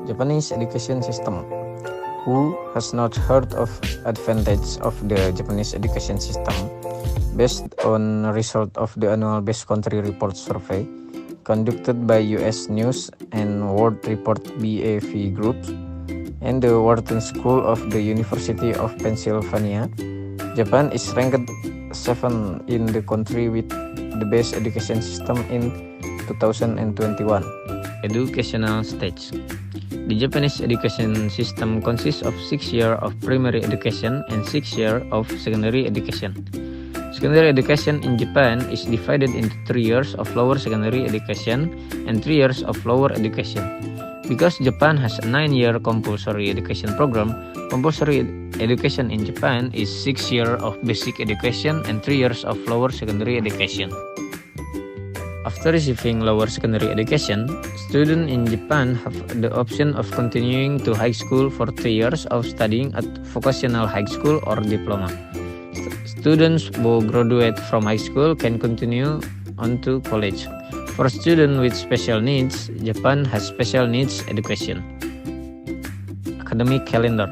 Japanese education system. Who has not heard of advantage of the Japanese education system? Based on result of the annual Best Country Report survey conducted by US News and World Report BAV Group and the Wharton School of the University of Pennsylvania, Japan is ranked 7 in the country with the best education system in 2021. Educational stage. The Japanese education system consists of 6 years of primary education and 6 years of secondary education. Secondary education in Japan is divided into 3 years of lower secondary education and 3 years of lower education. Because Japan has a 9-year compulsory education program, compulsory education in Japan is 6 years of basic education and 3 years of lower secondary education. After receiving lower secondary education, students in Japan have the option of continuing to high school for 3 years of studying at vocational high school or diploma. Students who graduate from high school can continue on to college. For students with special needs, Japan has special needs education. Academic calendar.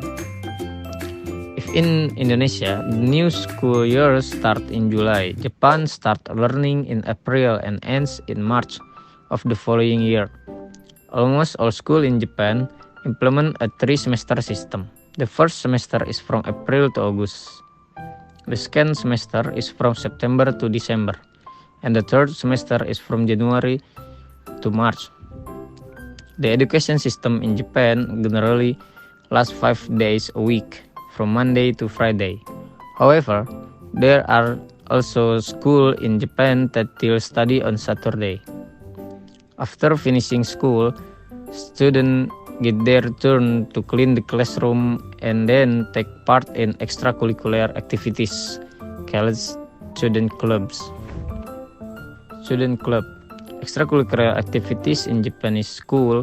If in Indonesia, the new school year starts in July, Japan starts learning in April and ends in March of the following year. Almost all schools in Japan implement a 3-semester system. The first semester is from April to August. The second semester is from September to December. And the third semester is from January to March. The education system in Japan generally lasts 5 days a week, from Monday to Friday. However, there are also schools in Japan that still study on Saturday. After finishing school, students get their turn to clean the classroom and then take part in extracurricular activities called student clubs. Student club. Extracurricular activities in Japanese school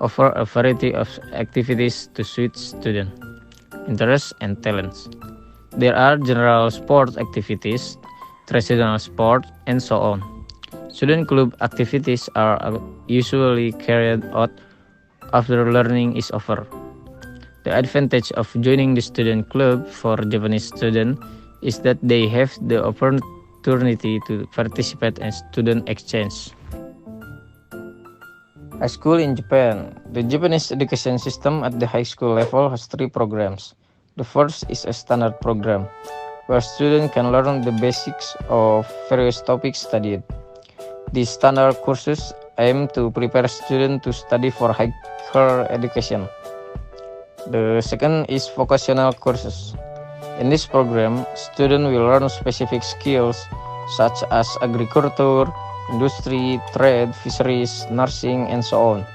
offer a variety of activities to suit students' interests and talents. There are general sport activities, traditional sport, and so on. Student club activities are usually carried out after learning is over. The advantage of joining the student club for Japanese students is that they have the opportunity to participate in student exchange. High school in Japan. The Japanese education system at the high school level has 3 programs. The first is a standard program, where students can learn the basics of various topics studied. These standard courses aim to prepare students to study for higher education. The second is vocational courses. In this program, students will learn specific skills such as agriculture, industry, trade, fisheries, nursing, and so on.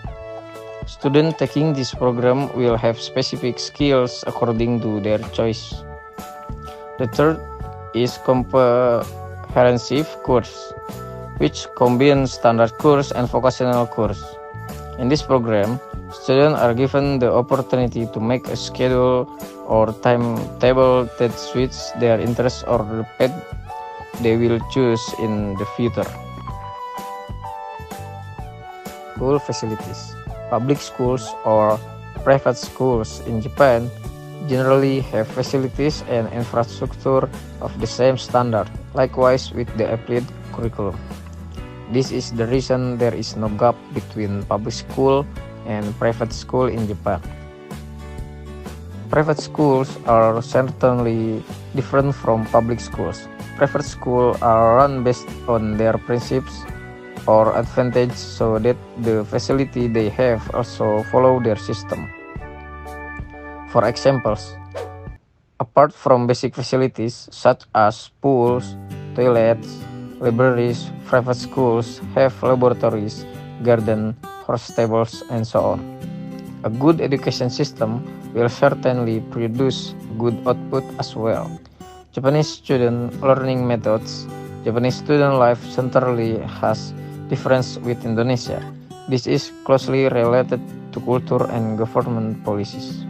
Students taking this program will have specific skills according to their choice. The third is comprehensive course, which combines standard course and vocational course. In this program, students are given the opportunity to make a schedule or timetable that suits their interests or the path they will choose in the future. School facilities. Public schools or private schools in Japan generally have facilities and infrastructure of the same standard, likewise with the applied curriculum. This is the reason there is no gap between public school and private school in Japan. Private schools are certainly different from public schools. Private schools are run based on their principles or advantage so that the facility they have also follow their system. For examples, apart from basic facilities such as pools, toilets, libraries, private schools have laboratories, garden, horse stables, and so on. A good education system will certainly produce good output as well. Japanese student learning methods. Japanese student life centrally has difference with Indonesia. This is closely related to culture and government policies.